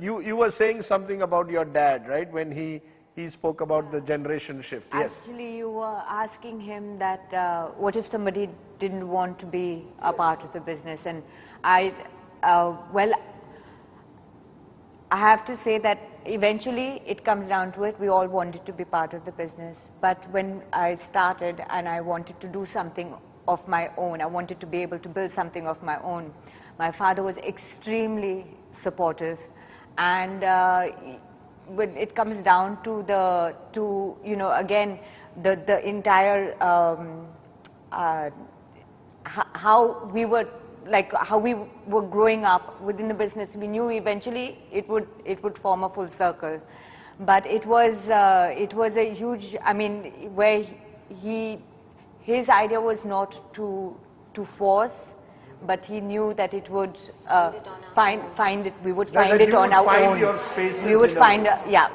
You were saying something about your dad, right? When he spoke about the generation shift. Yes. Actually, you were asking him that what if somebody didn't want to be a part of the business, and well, I have to say that eventually it comes down to it. We all wanted to be part of the business, but when I started and I wanted to do something of my own, I wanted to be able to build something of my own. My father was extremely supportive, and when it comes down to again the entire how we were growing up within the business, we knew eventually it would form a full circle. But it was a huge, I mean, where his idea was not to force, but he knew that it would find it. We would find it on our own. Your spaces we would find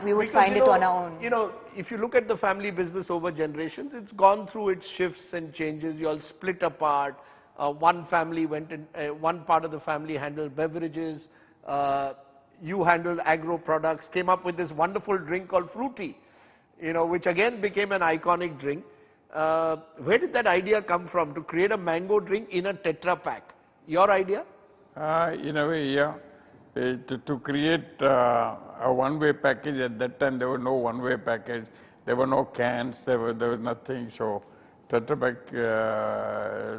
we would find it on our own. You know, if you look at the family business over generations, it's gone through its shifts and changes. You all split apart. One family went in, one part of the family handled beverages. You handled agro products. Came up with this wonderful drink called Frooti, you know, which again became an iconic drink. Where did that idea come from, to create a mango drink in a Tetra Pak? Your idea? In a way, yeah. To create a one-way package, at that time there was no one-way package. There were no cans, there was nothing. So Tetra Pak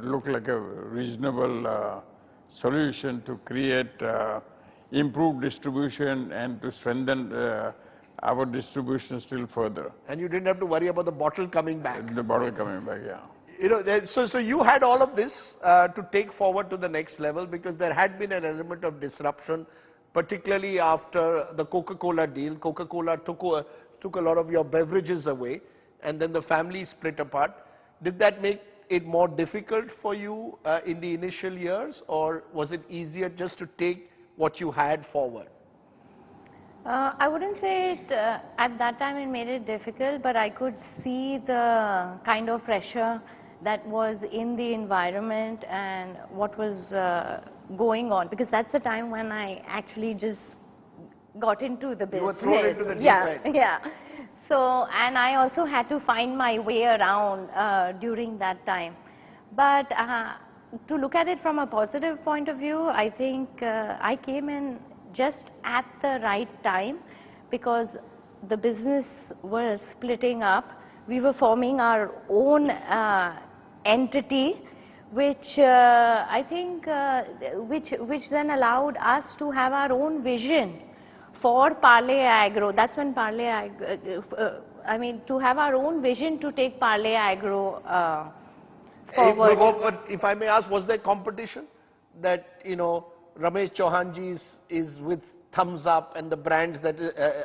looked like a reasonable solution to create improved distribution and to strengthen our distribution still further. And you didn't have to worry about the bottle coming back. The bottle coming back, yeah. You know, so you had all of this to take forward to the next level, because there had been an element of disruption, particularly after the Coca-Cola deal. Coca-Cola took a lot of your beverages away, and then the family split apart. Did that make it more difficult for you in the initial years, or was it easier just to take what you had forward? I wouldn't say it, at that time it made it difficult, but I could see the kind of pressure that was in the environment and what was going on, because that's the time when I actually just got into the business. You were thrown into the deep end. Yeah. So, and I also had to find my way around during that time. But to look at it from a positive point of view, I think I came in just at the right time, because the business was splitting up. We were forming our own entity, which I think which then allowed us to have our own vision for Parle Agro. That's when Parle Agro, I mean, to have our own vision to take Parle Agro forward. But if I may ask, was there competition? That, you know, Ramesh Chauhanji is with Thumbs Up and the brands that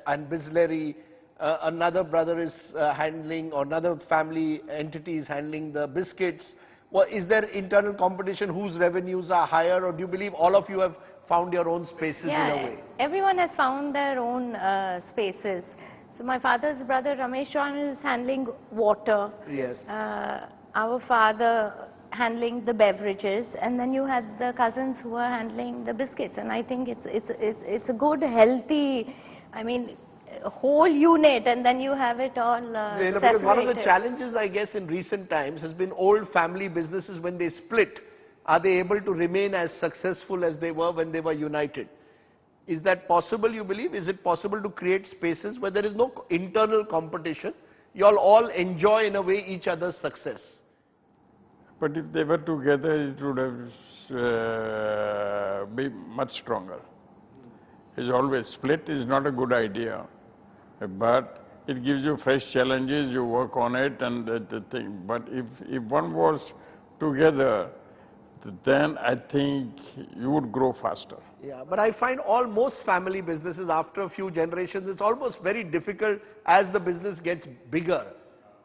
and Bisleri, another brother is handling, or another family entity is handling the biscuits. Well, is there internal competition whose revenues are higher, or do you believe all of you have found your own spaces in a way? Everyone has found their own spaces. So my father's brother Ramesh Chauhan is handling water. Yes. Our father handling the beverages, and then you had the cousins who are handling the biscuits. And I think it's a good, healthy, I mean, whole unit, and then you have it all separated. Because one of the challenges, I guess, in recent times has been old family businesses. When they split, are they able to remain as successful as they were when they were united? Is that possible, you believe? Is it possible to create spaces where there is no internal competition? You all enjoy in a way each other's success. But if they were together, it would have been much stronger. It's always split is not a good idea, but it gives you fresh challenges, you work on it and the thing. But if one was together, then I think you would grow faster. Yeah, but I find most family businesses, after a few generations, it's almost very difficult as the business gets bigger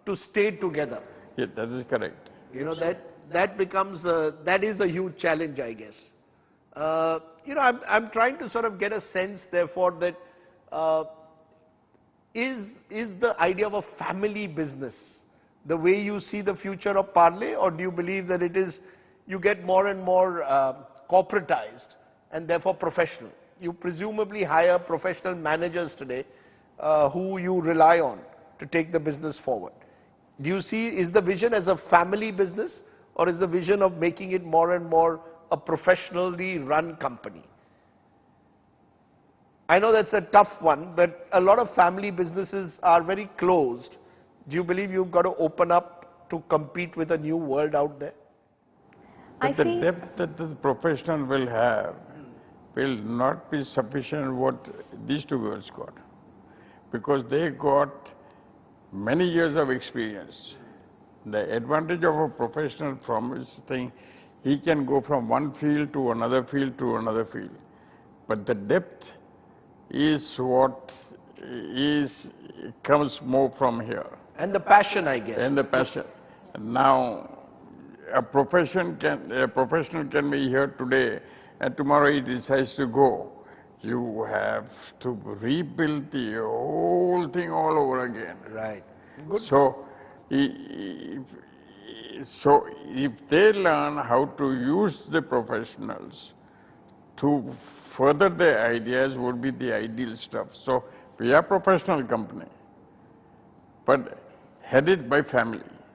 to stay together. Yeah, that is correct. You know, that becomes, that is a huge challenge, I guess. You know, I'm trying to sort of get a sense, therefore, that is the idea of a family business the way you see the future of Parle, or do you believe that it is, you get more and more corporatized and therefore professional? you presumably hire professional managers today who you rely on to take the business forward. Do you see, is the vision as a family business, or is the vision of making it more and more a professionally run company? I know that's a tough one, but a lot of family businesses are very closed. Do you believe you've got to open up to compete with a new world out there? But the depth that the professional will have will not be sufficient what these two girls got. Because they got many years of experience. The advantage of a professional from this thing, he can go from one field to another field to another field. But the depth is what comes more from here. And the passion, I guess. And the passion. Now, a professional can be here today, and tomorrow he decides to go. You have to rebuild the whole thing all over again. Right. Good. So if they learn how to use the professionals to further their ideas, would be the ideal stuff. So we are a professional company, but headed by family.